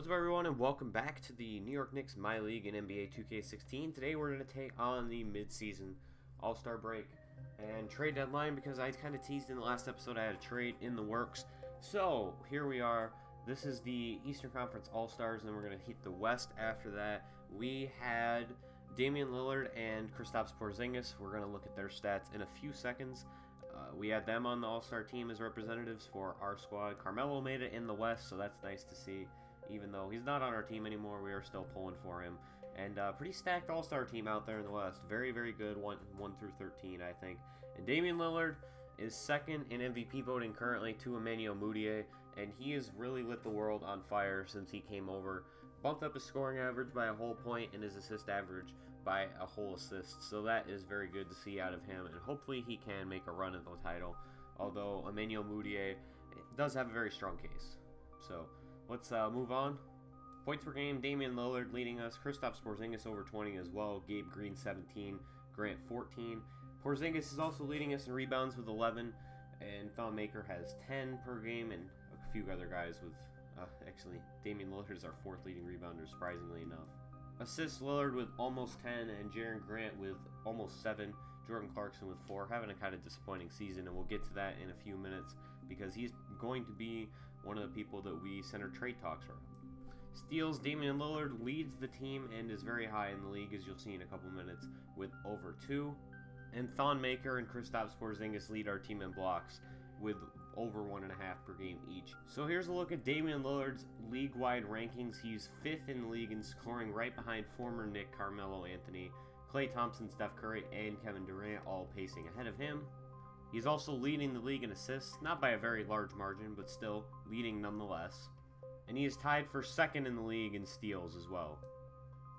What's up, everyone, and welcome back to the New York Knicks MyLeague in NBA 2K16. Today we're going to take on the mid-season All-Star break and trade deadline because I kind of teased in the last episode I had a trade in the works. So here we are. This is the Eastern Conference All-Stars, and then we're going to hit the West after that. We had Damian Lillard and Kristaps Porzingis. We're going to look at their stats in a few seconds. We had them on the All-Star team as representatives for our squad. Carmelo made it in the West, so that's nice to see. Even though he's not on our team anymore, we are still pulling for him. And pretty stacked All-Star team out there in the West. Very, very good, 1 through 13, I think. And Damian Lillard is second in MVP voting currently to Emmanuel Mudiay, and he has really lit the world on fire since he came over. Bumped up his scoring average by a whole point and his assist average by a whole assist. So that is very good to see out of him, and hopefully he can make a run at the title. Although Emmanuel Mudiay does have a very strong case. So let's move on. Points per game, Damian Lillard leading us. Kristaps Porzingis over 20 as well. Gabe Green 17, Grant 14. Porzingis is also leading us in rebounds with 11. And Thon Maker has 10 per game, and a few other guys with... actually, Damian Lillard is our fourth leading rebounder, surprisingly enough. Assists, Lillard with almost 10, and Jaren Grant with almost 7. Jordan Clarkson with 4, having a kind of disappointing season, and we'll get to that in a few minutes because he's going to be one of the people that we center trade talks around. Steals, Damian Lillard leads the team and is very high in the league, as you'll see in a couple minutes, with over 2. And Thon Maker and Kristaps Porzingis lead our team in blocks with over 1.5 per game each. So here's a look at Damian Lillard's league-wide rankings. He's 5th in the league in scoring, right behind former Knick Carmelo Anthony, Klay Thompson, Steph Curry, and Kevin Durant, all pacing ahead of him. He's also leading the league in assists, not by a very large margin, but still leading nonetheless. And he is tied for 2nd in the league in steals as well.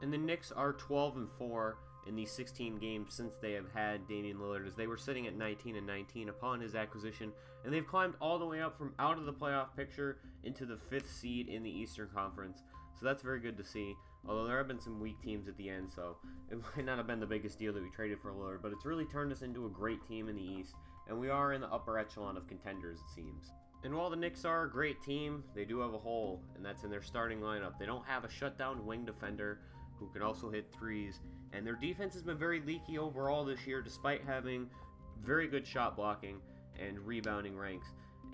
And the Knicks are 12-4 in the 16 games since they have had Damian Lillard, as they were sitting at 19-19 upon his acquisition, and they've climbed all the way up from out of the playoff picture into the 5th seed in the Eastern Conference. So that's very good to see, although there have been some weak teams at the end, so it might not have been the biggest deal that we traded for Lillard, but it's really turned us into a great team in the East, and we are in the upper echelon of contenders, it seems. And while the Knicks are a great team, they do have a hole, and that's in their starting lineup. They don't have a shutdown wing defender who can also hit threes, and their defense has been very leaky overall this year, despite having very good shot blocking and rebounding ranks,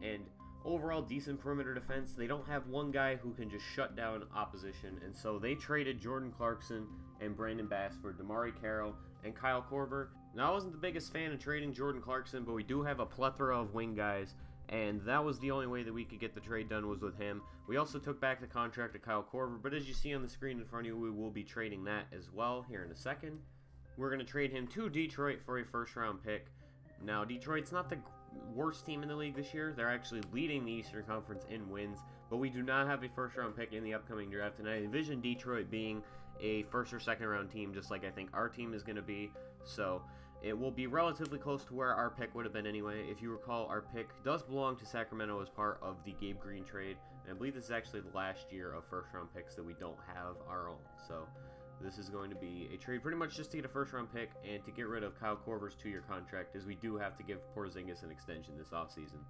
and overall decent perimeter defense. They don't have one guy who can just shut down opposition, and so they traded Jordan Clarkson and Brandon Bass for DeMarre Carroll and Kyle Korver. Now, I wasn't the biggest fan of trading Jordan Clarkson, but we do have a plethora of wing guys, and that was the only way that we could get the trade done, was with him. We also took back the contract to Kyle Korver, but as you see on the screen in front of you, we will be trading that as well here in a second. We're going to trade him to Detroit for a first-round pick. Now, Detroit's not the worst team in the league this year. They're actually leading the Eastern Conference in wins, but we do not have a first-round pick in the upcoming draft, and I envision Detroit being a first- or second-round team, just like I think our team is going to be, so it will be relatively close to where our pick would have been anyway. If you recall, our pick does belong to Sacramento as part of the Gabe Green trade, and I believe this is actually the last year of first-round picks that we don't have our own, so this is going to be a trade pretty much just to get a first-round pick and to get rid of Kyle Korver's 2-year contract, as we do have to give Porzingis an extension this offseason.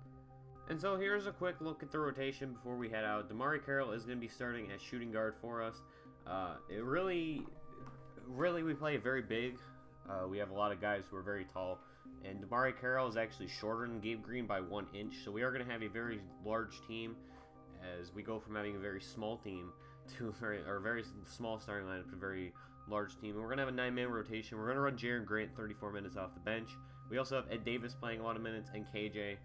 And so here's a quick look at the rotation before we head out. DeMarre Carroll is going to be starting as shooting guard for us. We play very big. We have a lot of guys who are very tall, and DeMarre Carroll is actually shorter than Gabe Green by 1 inch, so we are going to have a very large team as we go from having a very small team to a very small starting lineup to a very large team. And we're going to have a 9-man rotation. We're going to run Jaren Grant 34 minutes off the bench. We also have Ed Davis playing a lot of minutes, and KJ,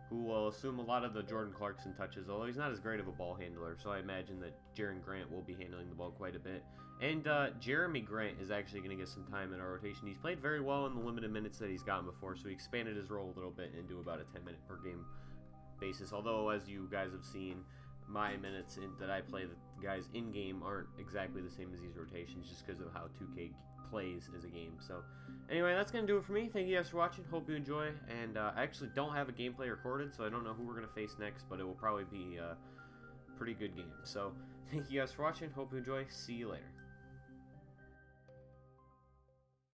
who will assume a lot of the Jordan Clarkson touches, although he's not as great of a ball handler, so I imagine that Jaren Grant will be handling the ball quite a bit. And Jeremy Grant is actually going to get some time in our rotation. He's played very well in the limited minutes that he's gotten before, so he expanded his role a little bit into about a 10-minute per game basis, although as you guys have seen, my minutes that I play the guys in-game aren't exactly the same as these rotations, just because of how 2K plays as a game. So anyway, that's going to do it for me. Thank you guys for watching. Hope you enjoy. And I actually don't have a gameplay recorded, so I don't know who we're going to face next, but it will probably be a pretty good game. So thank you guys for watching. Hope you enjoy. See you later.